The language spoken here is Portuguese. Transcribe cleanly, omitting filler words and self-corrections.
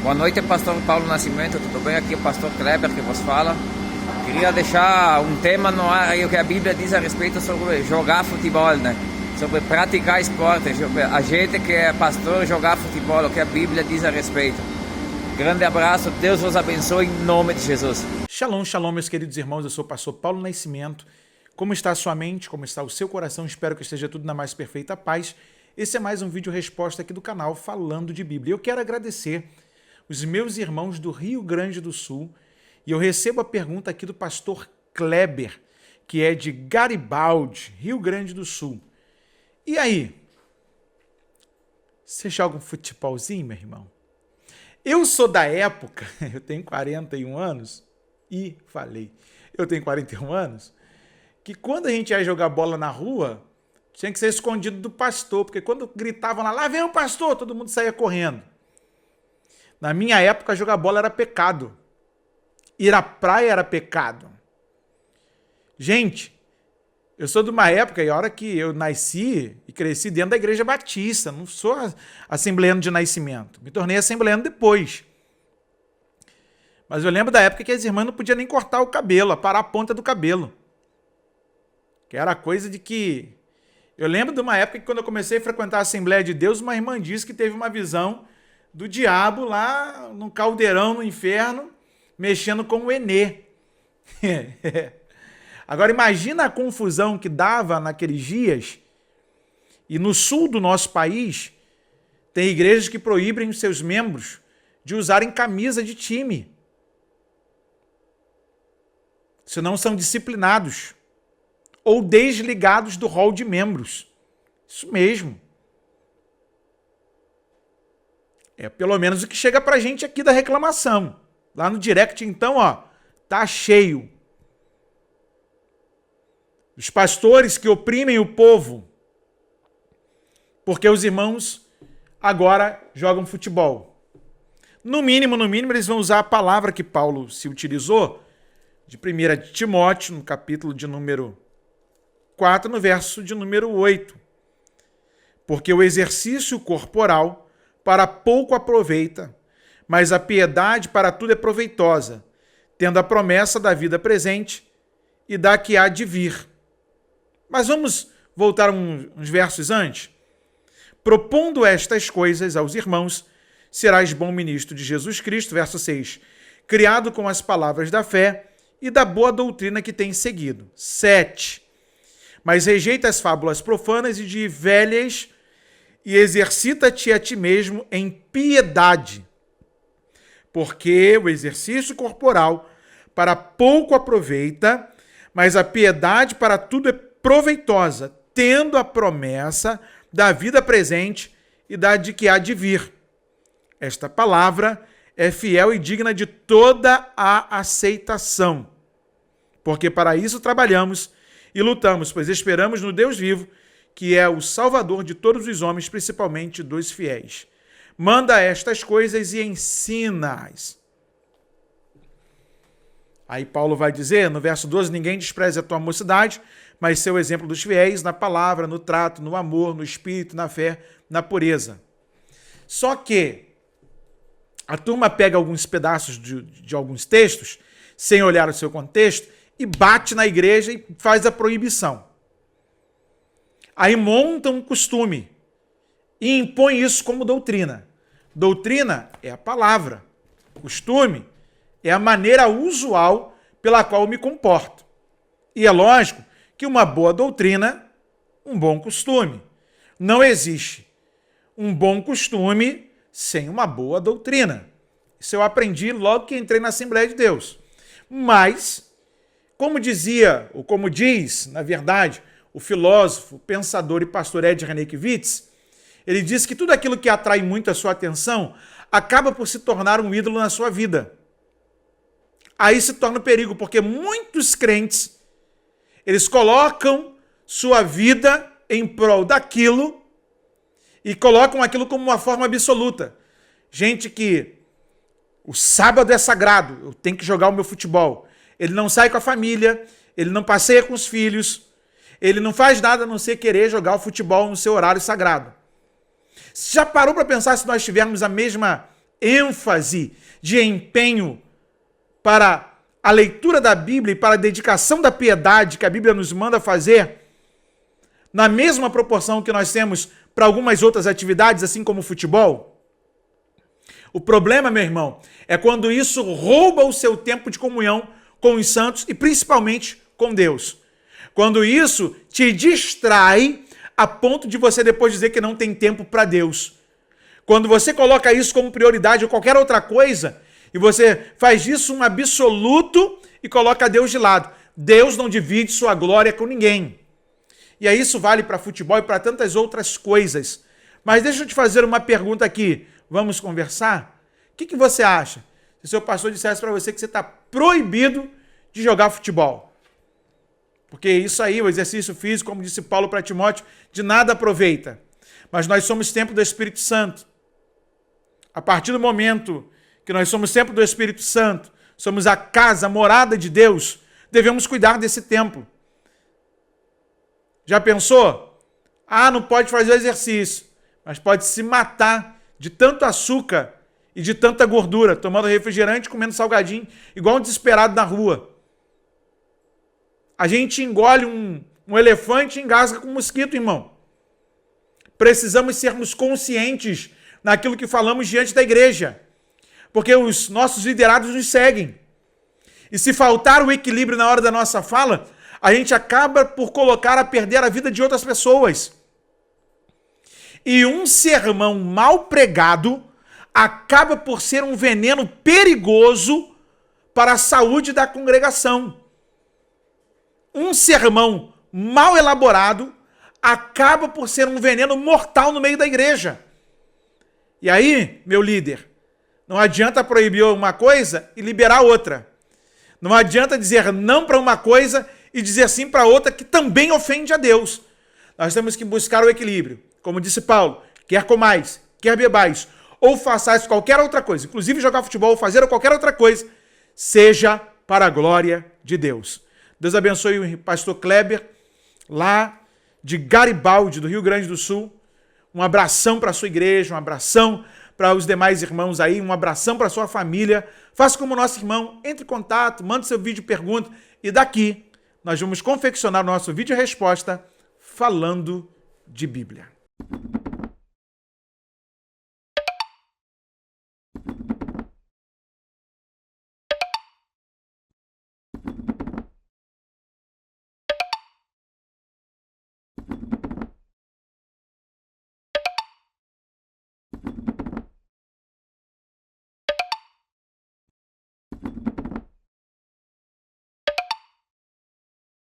Boa noite, pastor Paulo Nascimento, tudo bem? Aqui é o pastor Kleber que vos fala. Queria deixar um tema no ar aí, o que a Bíblia diz a respeito sobre jogar futebol, né? Sobre praticar esporte, sobre a gente que é pastor jogar futebol, o que a Bíblia diz a respeito. Grande abraço, Deus vos abençoe em nome de Jesus. Shalom, shalom, meus queridos irmãos, eu sou o pastor Paulo Nascimento. Como está a sua mente, como está o seu coração? Espero que esteja tudo na mais perfeita paz. Esse é mais um vídeo resposta aqui do canal falando de Bíblia. Eu quero agradecer os meus irmãos do Rio Grande do Sul e eu recebo a pergunta aqui do pastor Kleber, que é de Garibaldi, Rio Grande do Sul. E aí? Você joga um futebolzinho, meu irmão? Eu sou da época, eu tenho 41 anos, eu tenho 41 anos, que quando a gente ia jogar bola na rua, tinha que ser escondido do pastor, porque quando gritavam lá vem o pastor, todo mundo saía correndo. Na minha época, jogar bola era pecado. Ir à praia era pecado. Gente, eu sou de uma época, e a hora que eu nasci e cresci dentro da Igreja Batista, não sou assembleano de nascimento, me tornei assembleano depois. Mas eu lembro da época que as irmãs não podiam nem cortar o cabelo, aparar a ponta do cabelo. Que era coisa de que... Eu lembro de uma época que quando eu comecei a frequentar a Assembleia de Deus, uma irmã disse que teve uma visão do diabo lá no caldeirão, no inferno, mexendo com o Enê. Agora imagina a confusão que dava naqueles dias. E no sul do nosso país, tem igrejas que proíbem os seus membros de usarem camisa de time. Senão são disciplinados ou desligados do rol de membros. Isso mesmo. É pelo menos o que chega pra gente aqui da reclamação. Lá no direct, então, tá cheio. Os pastores que oprimem o povo, porque os irmãos agora jogam futebol. No mínimo, eles vão usar a palavra que Paulo se utilizou, de 1 de Timóteo, no capítulo de número 4, no verso de número 8. Porque o exercício corporal para pouco aproveita, mas a piedade para tudo é proveitosa, tendo a promessa da vida presente e da que há de vir. Mas vamos voltar uns versos antes. Propondo estas coisas aos irmãos, serás bom ministro de Jesus Cristo, verso 6, criado com as palavras da fé e da boa doutrina que tem seguido. 7. Mas rejeita as fábulas profanas e de velhas e exercita-te a ti mesmo em piedade, porque o exercício corporal para pouco aproveita, mas a piedade para tudo é proveitosa, tendo a promessa da vida presente e da de que há de vir. Esta palavra é fiel e digna de toda a aceitação, porque para isso trabalhamos e lutamos, pois esperamos no Deus vivo, que é o Salvador de todos os homens, principalmente dos fiéis. Manda estas coisas e ensina-as. Aí Paulo vai dizer, no verso 12, ninguém despreze a tua mocidade, mas seu exemplo dos fiéis na palavra, no trato, no amor, no espírito, na fé, na pureza. Só que a turma pega alguns pedaços de alguns textos, sem olhar o seu contexto, e bate na igreja e faz a proibição. Aí monta um costume e impõe isso como doutrina. Doutrina é a palavra. Costume é a maneira usual pela qual eu me comporto. E é lógico que uma boa doutrina, um bom costume. Não existe um bom costume sem uma boa doutrina. Isso eu aprendi logo que entrei na Assembleia de Deus. Mas, como dizia, ou como diz, na verdade, o filósofo, pensador e pastor Ed Renekiewicz, ele diz que tudo aquilo que atrai muito a sua atenção acaba por se tornar um ídolo na sua vida. Aí se torna um perigo, porque muitos crentes, eles colocam sua vida em prol daquilo e colocam aquilo como uma forma absoluta. Gente que o sábado é sagrado, eu tenho que jogar o meu futebol. Ele não sai com a família, ele não passeia com os filhos, ele não faz nada a não ser querer jogar o futebol no seu horário sagrado. Já parou para pensar se nós tivermos a mesma ênfase, de empenho para a leitura da Bíblia e para a dedicação da piedade que a Bíblia nos manda fazer, na mesma proporção que nós temos para algumas outras atividades, assim como o futebol? O problema, meu irmão, é quando isso rouba o seu tempo de comunhão com os santos e principalmente com Deus. Quando isso te distrai a ponto de você depois dizer que não tem tempo para Deus. Quando você coloca isso como prioridade ou qualquer outra coisa, e você faz disso um absoluto e coloca Deus de lado. Deus não divide sua glória com ninguém. E aí isso vale para futebol e para tantas outras coisas. Mas deixa eu te fazer uma pergunta aqui. Vamos conversar? O que você acha? Se o seu pastor dissesse para você que você está proibido de jogar futebol. Porque isso aí, o exercício físico, como disse Paulo para Timóteo, de nada aproveita. Mas nós somos templo do Espírito Santo. A partir do momento que nós somos templo do Espírito Santo, somos a casa, a morada de Deus, devemos cuidar desse templo. Já pensou? Não pode fazer exercício, mas pode se matar de tanto açúcar e de tanta gordura, tomando refrigerante, comendo salgadinho, igual um desesperado na rua. A gente engole um elefante e engasga com um mosquito, irmão. Precisamos sermos conscientes naquilo que falamos diante da igreja, porque os nossos liderados nos seguem. E se faltar o equilíbrio na hora da nossa fala, a gente acaba por colocar a perder a vida de outras pessoas. E um sermão mal pregado acaba por ser um veneno perigoso para a saúde da congregação. Um sermão mal elaborado acaba por ser um veneno mortal no meio da igreja. E aí, meu líder, não adianta proibir uma coisa e liberar outra. Não adianta dizer não para uma coisa e dizer sim para outra que também ofende a Deus. Nós temos que buscar o equilíbrio. Como disse Paulo, quer comais, quer bebais, ou façais qualquer outra coisa, inclusive jogar futebol, fazer qualquer outra coisa, seja para a glória de Deus. Deus abençoe o pastor Kleber, lá de Garibaldi, do Rio Grande do Sul. Um abração para a sua igreja, um abração para os demais irmãos aí, um abração para a sua família. Faça como nosso irmão, entre em contato, manda seu vídeo pergunta e daqui nós vamos confeccionar o nosso vídeo resposta falando de Bíblia.